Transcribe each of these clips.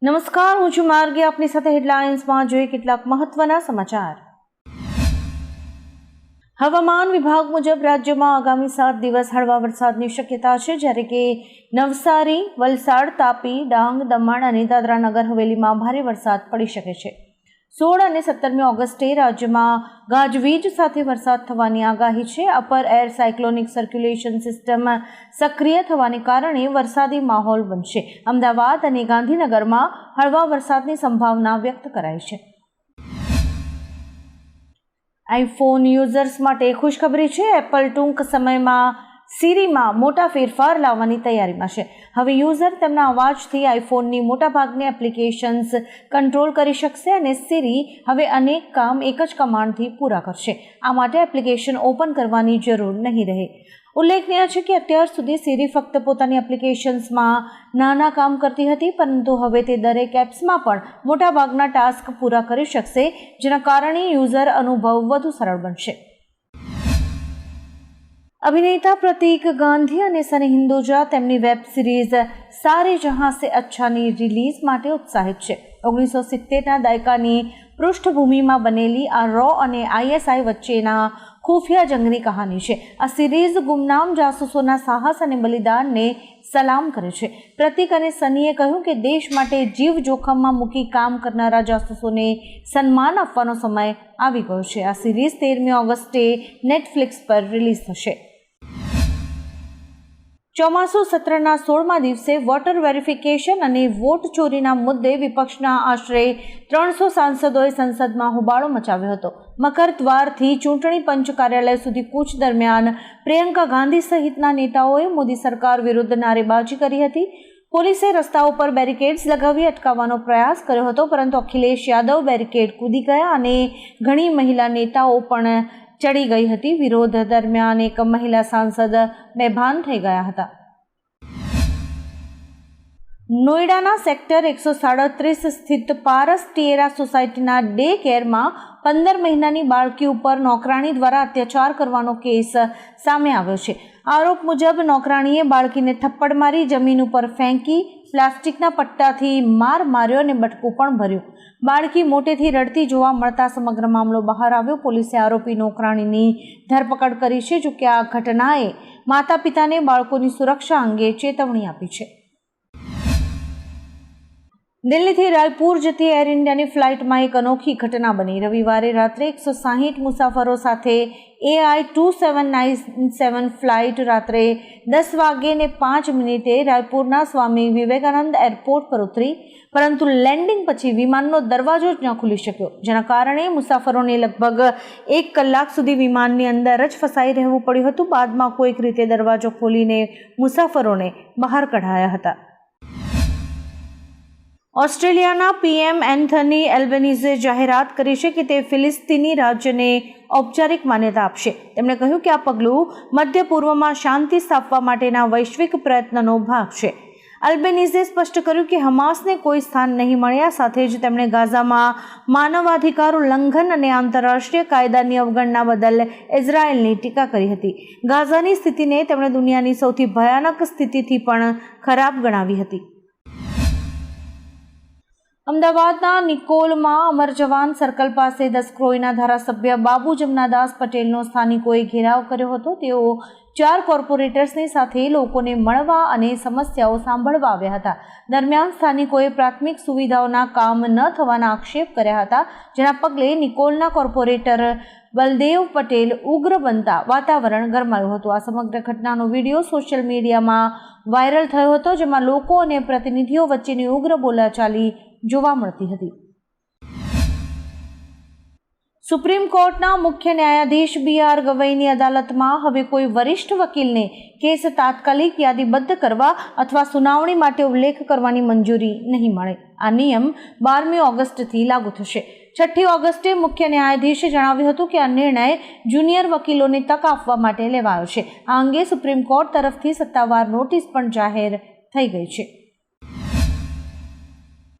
નમસ્કાર, હું છું માર્ગી. આપની સાથે હેડલાઇન્સમાં જોઈએ કેટલાક મહત્વના સમાચાર. હવામાન વિભાગ મુજબ રાજ્યમાં આગામી 7 દિવસ હળવા વરસાદની શક્યતા છે, જ્યારે કે નવસારી, વલસાડ, તાપી, ડાંગ, દમણ અને દાદરા નગર હવેલીમાં ભારે વરસાદ પડી શકે છે. 16 અને 17મી ઓગસ્ટે રાજ્યમાં ગાજવીજ સાથે વરસાદ થવાની આગાહી છે. Upper air cyclonic circulation system સક્રિય થવાને કારણે વરસાદી માહોલ બનશે. અમદાવાદ અને ગાંધીનગરમાં હળવા વરસાદની સંભાવના વ્યક્ત કરાઈ છે. આઈફોન યુઝર્સ માટે ખુશખબરી છે. એપલ ટૂંક સમયમાં સિરીમાં મોટા ફેરફાર લાવવાની તૈયારીમાં છે. હવે યુઝર તેમના અવાજથી આઈફોનની મોટાભાગની એપ્લિકેશન્સ કંટ્રોલ કરી શકશે અને સિરી હવે અનેક કામ એક જ કમાન્ડથી પૂરા કરશે. આ માટે એપ્લિકેશન ઓપન કરવાની જરૂર નહીં રહે. ઉલ્લેખનીય છે કે અત્યાર સુધી સિરી ફક્ત પોતાની એપ્લિકેશન્સમાં નાના કામ કરતી હતી, પરંતુ હવે તે દરેક એપ્સમાં પણ મોટાભાગના ટાસ્ક પૂરા કરી શકશે, જેના કારણે યુઝર અનુભવ વધુ સરળ બનશે. અભિનેતા પ્રતીક ગાંધી અને સની હિન્દુજા તેમની વેબ સિરીઝ સારે જહાં સે અચ્છાની રિલીઝ માટે ઉત્સાહિત છે. 1970ના દાયકાની પૃષ્ઠભૂમિમાં બનેલી આ રો અને આઈએસઆઈ વચ્ચેના ખુફિયા જંગની કહાની છે. આ સિરીઝ ગુમનામ જાસૂસોના સાહસ અને બલિદાનને સલામ કરે છે. પ્રતીક અને સનીએ કહ્યું કે દેશ માટે જીવ જોખમમાં મૂકી કામ કરનારા જાસૂસોને સન્માન આપવાનો સમય આવી ગયો છે. આ સિરીઝ 13મી ઓગસ્ટે નેટફ્લિક્સ પર રિલીઝ થશે. ચોમાસુ સત્રના 16મા દિવસે વોટર વેરિફિકેશન અને વોટ ચોરીના મુદ્દે વિપક્ષના આશરે 300 સાંસદોએ સંસદમાં હોબાળો મચાવ્યો હતો. મકર દ્વારથી ચૂંટણી પંચ કાર્યાલય સુધી કૂચ દરમિયાન પ્રિયંકા ગાંધી સહિતના નેતાઓએ મોદી સરકાર વિરુદ્ધ નારેબાજી કરી હતી. પોલીસે રસ્તાઓ પર બેરિકેડ્સ લગાવી અટકાવવાનો પ્રયાસ કર્યો હતો, પરંતુ અખિલેશ યાદવ બેરિકેડ કૂદી ગયા અને ઘણી મહિલા નેતાઓ પણ ચડી ગઈ હતી. વિરોધ દરમિયાન એક મહિલા સાંસદ બેભાન થઈ ગયા હતા. નોઈડાના સેક્ટર 137 સ્થિત પારસ ટિએરા સોસાયટીના ડે કેરમાં 15 મહિનાની બાળકી ઉપર નોકરાણી દ્વારા અત્યાચાર કરવાનો કેસ સામે આવ્યો છે. આરોપ મુજબ નોકરાણીએ બાળકીને થપ્પડ મારી, જમીન ઉપર ફેંકી, પ્લાસ્ટિકના પટ્ટાથી માર માર્યો અને બટકું પણ ભર્યું. બાળકી મોટેથી રડતી જોવા મળતા સમગ્ર મામલો બહાર આવ્યો. પોલીસે આરોપી નોકરાણીની ધરપકડ કરી છે. જોકે આ ઘટનાએ માતા પિતાને બાળકોની સુરક્ષા અંગે ચેતવણી આપી છે. દિલ્હીથી રાયપુર જતી એર ઇન્ડિયાની ફ્લાઇટમાં એક અનોખી ઘટના બની. રવિવારે રાત્રે 160 મુસાફરો સાથે AI 2797 ફ્લાઇટ રાત્રે 10:05 રાયપુરના સ્વામી વિવેકાનંદ એરપોર્ટ પર ઉતરી, પરંતુ લેન્ડિંગ પછી વિમાનનો દરવાજો જ ન ખુલી શક્યો, જેના કારણે મુસાફરોને લગભગ 1 કલાક સુધી વિમાનની અંદર જ ફસાઈ રહેવું પડ્યું હતું. બાદમાં કોઈક રીતે દરવાજો ખોલીને મુસાફરોને બહાર કઢાયા હતા. ઓસ્ટ્રેલિયાના PM એન્થની એલ્બનીઝે જાહેરાત કરી છે કે તે ફિલિસ્તીની રાજ્યને ઔપચારિક માન્યતા આપશે. તેમણે કહ્યું કે આ પગલું મધ્ય પૂર્વમાં શાંતિ સ્થાપવા માટેના વૈશ્વિક પ્રયત્નનો ભાગ છે. એલ્બનીઝે સ્પષ્ટ કર્યું કે હમાસને કોઈ સ્થાન નહીં મળે. આ સાથે જ તેમણે ગાઝામાં માનવાધિકાર ઉલ્લંઘન અને આંતરરાષ્ટ્રીય કાયદાની અવગણના બદલ ઇઝરાયેલની ટીકા કરી હતી. ગાઝાની સ્થિતિને તેમણે દુનિયાની સૌથી ભયાનક સ્થિતિથી પણ ખરાબ ગણાવી હતી. અમદાવાદના નિકોલમાં અમર જવાન સર્કલ પાસે દસક્રોઈના ધારાસભ્ય બાબુ જમનાદાસ પટેલનો સ્થાનિકોએ ઘેરાવ કર્યો હતો. તેઓ 4 કોર્પોરેટર્સની સાથે લોકોને મળવા અને સમસ્યાઓ સાંભળવા આવ્યા હતા. દરમિયાન સ્થાનિકોએ પ્રાથમિક સુવિધાઓના કામ ન થવાના આક્ષેપ કર્યા હતા, જેના પગલે નિકોલના કોર્પોરેટર બલદેવ પટેલ ઉગ્ર બનતા વાતાવરણ ગરમાયું હતું. આ સમગ્ર ઘટનાનો વિડીયો સોશિયલ મીડિયામાં વાયરલ થયો હતો, જેમાં લોકો અને પ્રતિનિધિઓ વચ્ચેની ઉગ્ર બોલાચાલી જોવા મળતી હતી. સુપ્રીમ કોર્ટના મુખ્ય ન્યાયાધીશ BR ગવઈની અદાલતમાં હવે કોઈ વરિષ્ઠ વકીલને કેસ તાત્કાલિક યાદીબદ્ધ કરવા અથવા સુનાવણી માટે ઉલ્લેખ કરવાની મંજૂરી નહીં મળે. આ નિયમ 12મી ઓગસ્ટથી લાગુ થશે. 6ઠ્ઠી ઓગસ્ટે મુખ્ય ન્યાયાધીશે જણાવ્યું હતું કે આ નિર્ણય જુનિયર વકીલોને તક આપવા માટે લેવાયો છે. આ અંગે સુપ્રીમ કોર્ટ તરફથી સત્તાવાર નોટિસ પણ જાહેર થઈ ગઈ છે.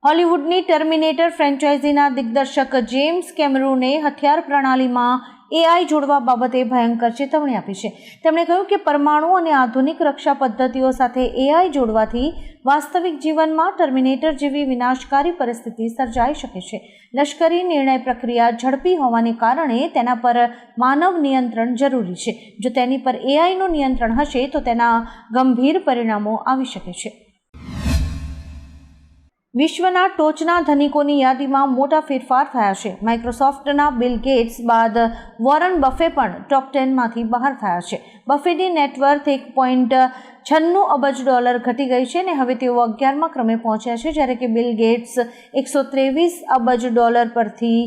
હોલિવૂડની ટર્મિનેટર ફ્રેન્ચાઇઝીના દિગ્દર્શક જેમ્સ કેમેરુને હથિયાર પ્રણાલીમાં AI જોડવા બાબતે ભયંકર ચેતવણી આપી છે. તેમણે કહ્યું કે પરમાણુ અને આધુનિક રક્ષા પદ્ધતિઓ સાથે AI જોડવાથી વાસ્તવિક જીવનમાં ટર્મિનેટર જેવી વિનાશકારી પરિસ્થિતિ સર્જાઈ શકે છે. લશ્કરી નિર્ણય પ્રક્રિયા ઝડપી હોવાને કારણે તેના પર માનવ નિયંત્રણ જરૂરી છે. જો તેની પર AIનું નિયંત્રણ હશે તો તેના ગંભીર પરિણામો આવી શકે છે. વિશ્વના ટોચના ધનિકોની યાદીમાં મોટા ફેરફાર થયા છે. માઇક્રોસોફ્ટના બિલ ગેટ્સ બાદ વોરન બફે પણ ટોપ 10માંથી બહાર થયા છે. બફેની નેટવર્થ $1.96 અબજ ઘટી ગઈ છે અને હવે તેઓ 11મા ક્રમે પહોંચ્યા છે, જ્યારે કે બિલ ગેટ્સ $123 અબજ પરથી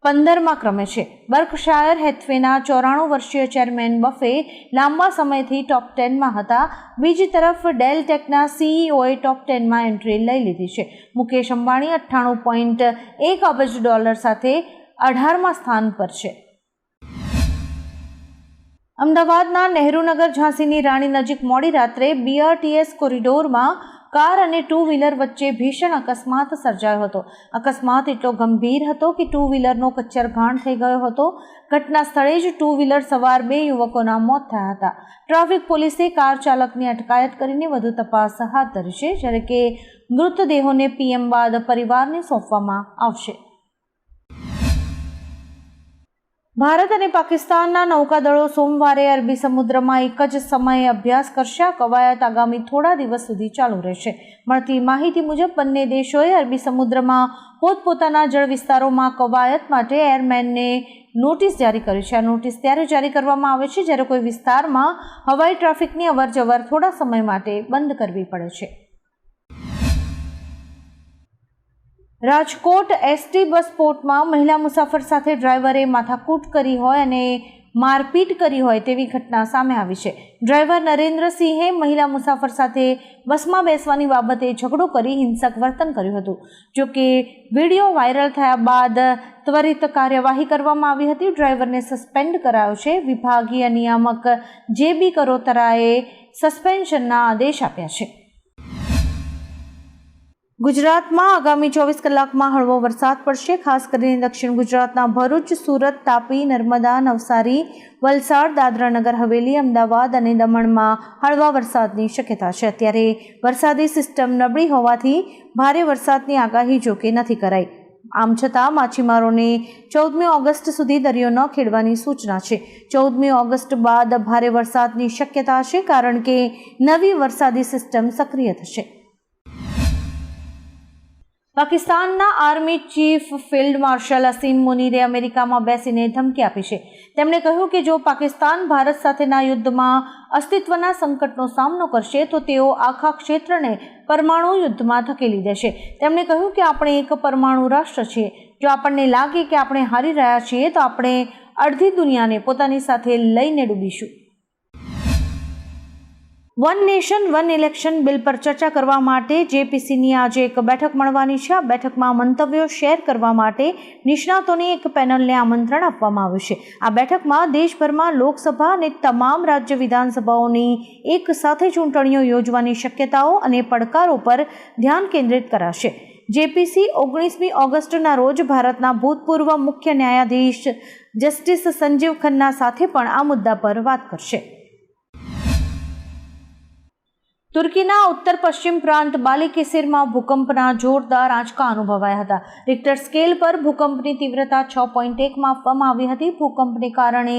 15મા ક્રમે છે. બર્કશાયર હેથવેના 94 વર્ષીય ચેરમેન બફે લાંબા સમયથી ટોપ 10માં હતા. બીજી તરફ ડેલ ટેકના CEOએ ટોપ 10માં એન્ટ્રી લઈ લીધી છે. મુકેશ અંબાણી $98.1 અબજ સાથે 18મા સ્થાન પર છે. અમદાવાદના નહેરુનગર ઝાંસીની રાણી નજીક મોડી રાત્રે BRTS કોરિડોરમાં કાર અને ટુ વ્હીલર વચ્ચે ભીષણ અકસ્માત સર્જાયો હતો. અકસ્માત એટલો ગંભીર હતો કે ટુ વ્હીલરનો કચ્ચરઘાણ થઈ ગયો હતો. ઘટના સ્થળે જ ટુ વ્હીલર સવાર 2 યુવકોના મોત થયા હતા. ટ્રાફિક પોલીસે કાર ચાલકની અટકાયત કરીને વધુ તપાસ હાથ ધરી છે, જ્યારે કે મૃતદેહોને PM બાદ પરિવારને સોંપવામાં આવશે. ભારત અને પાકિસ્તાનના નૌકાદળો સોમવારે અરબી સમુદ્રમાં એક જ સમયે અભ્યાસ કરશે. આ કવાયત આગામી થોડા દિવસ સુધી ચાલુ રહેશે. મળતી માહિતી મુજબ બંને દેશોએ અરબી સમુદ્રમાં પોતપોતાના જળ વિસ્તારોમાં કવાયત માટે એરમેનને નોટિસ જારી કરી છે. આ નોટિસ ત્યારે જારી કરવામાં આવે છે જ્યારે કોઈ વિસ્તારમાં હવાઈ ટ્રાફિકની અવરજવર થોડા સમય માટે બંધ કરવી પડે છે. રાજકોટ ST બસ સ્પોટમાં મહિલા મુસાફર સાથે ડ્રાઈવરે માથાકૂટ કરી હોય અને મારપીટ કરી હોય તેવી ઘટના સામે આવી છે. ડ્રાઈવર નરેન્દ્રસિંહે મહિલા મુસાફર સાથે બસમાં બેસવાની બાબતે ઝઘડો કરી હિંસક વર્તન કર્યું હતું. જોકે વિડીયો વાયરલ થયા બાદ ત્વરિત કાર્યવાહી કરવામાં આવી હતી. ડ્રાઈવરને સસ્પેન્ડ કરાયો છે. વિભાગીય નિયામક JB કરોતરાએ સસ્પેન્શનના આદેશ આપ્યા છે. ગુજરાતમાં આગામી 24 કલાકમાં હળવો વરસાદ પડશે. ખાસ કરીને દક્ષિણ ગુજરાતના ભરૂચ, સુરત, તાપી, નર્મદા, નવસારી, વલસાડ, દાદરા નગર હવેલી, અમદાવાદ અને દમણમાં હળવા વરસાદની શક્યતા છે. અત્યારે વરસાદી સિસ્ટમ નબળી હોવાથી ભારે વરસાદની આગાહી જોકે નથી કરાઈ. આમ છતાં માછીમારોને 14મી ઓગસ્ટ સુધી દરિયો ન ખેડવાની સૂચના છે. 14મી ઓગસ્ટ બાદ ભારે વરસાદની શક્યતા છે, કારણ કે નવી વરસાદી સિસ્ટમ સક્રિય થશે. પાકિસ્તાનના આર્મી ચીફ ફિલ્ડ માર્શલ અસીમ મુનીરે અમેરિકામાં બેસીને ધમકી આપી છે. તેમણે કહ્યું કે જો પાકિસ્તાન ભારત સાથેના યુદ્ધમાં અસ્તિત્વના સંકટનો સામનો કરશે તો તેઓ આખા ક્ષેત્રને પરમાણુ યુદ્ધમાં ધકેલી દેશે. તેમણે કહ્યું કે આપણે એક પરમાણુ રાષ્ટ્ર છીએ. જો આપણને લાગે કે આપણે હારી રહ્યા છીએ તો આપણે અડધી દુનિયાને પોતાની સાથે લઈને ડૂબીશું. One nation one election bill પર ચર્ચા કરવા માટે JPCની આજે એક બેઠક મળવાની છે. આ બેઠકમાં મંતવ્યો શેર કરવા માટે નિષ્ણાતોની એક પેનલને આમંત્રણ આપવામાં આવ્યું છે. આ બેઠકમાં દેશભરમાં લોકસભા અને તમામ રાજ્ય વિધાનસભાઓની એક સાથે ચૂંટણીઓ યોજવાની શક્યતાઓ અને પડકારો પર ધ્યાન કેન્દ્રિત કરાશે. JPC 19મી ઓગસ્ટના રોજ ભારતના ભૂતપૂર્વ મુખ્ય ન્યાયાધીશ જસ્ટિસ સંજીવ ખન્ના સાથે પણ આ મુદ્દા પર વાત કરશે. તુર્કીના ઉત્તર પશ્ચિમ પ્રાંત બાલિકેસિરમાં ભૂકંપના જોરદાર આંચકા અનુભવાયા હતા. રિક્ટર સ્કેલ પર ભૂકંપની તીવ્રતા 6.1 માપવામાં આવી હતી. ભૂકંપને કારણે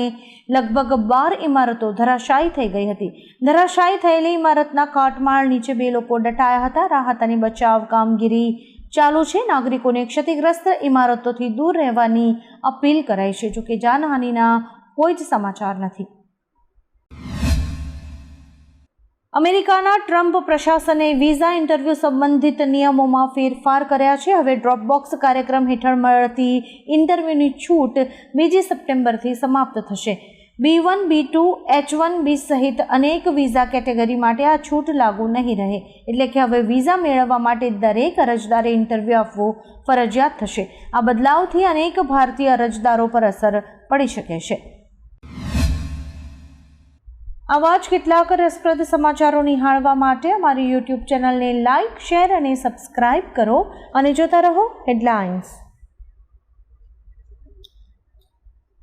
લગભગ 12 ઇમારતો ધરાશાયી થઈ ગઈ હતી. ધરાશાયી થયેલી ઇમારતના કાટમાળ નીચે 2 લોકો દટાયા હતા. રાહત અને બચાવ કામગીરી ચાલુ છે. નાગરિકોને ક્ષતિગ્રસ્ત ઇમારતોથી દૂર રહેવાની અપીલ કરાઈ છે. જોકે જાનહાનિના કોઈ જ સમાચાર નથી. અમેરિકાના ટ્રમ્પ પ્રશાસને વિઝા ઇન્ટરવ્યૂ સંબંધિત નિયમોમાં ફેરફાર કર્યા છે. હવે ડ્રોપબોક્સ કાર્યક્રમ હેઠળ મળતી ઇન્ટરવ્યૂની છૂટ 2 સપ્ટેમ્બરથી સમાપ્ત થશે. B1, B2, H1B સહિત અનેક વિઝા કેટેગરી માટે આ છૂટ લાગુ નહીં રહે. એટલે કે હવે વિઝા મેળવવા માટે દરેક અરજદારે ઇન્ટરવ્યૂ આપવું ફરજિયાત થશે. આ બદલાવથી અનેક ભારતીય અરજદારો પર અસર પડી શકે છે. આવા જ કેટલાક રસપ્રદ સમાચારો નિહાળવા માટે અમારી યુટ્યુબ ચેનલને લાઇક, શેર અને સબસ્ક્રાઇબ કરો અને જોતા રહો હેડલાઇન્સ.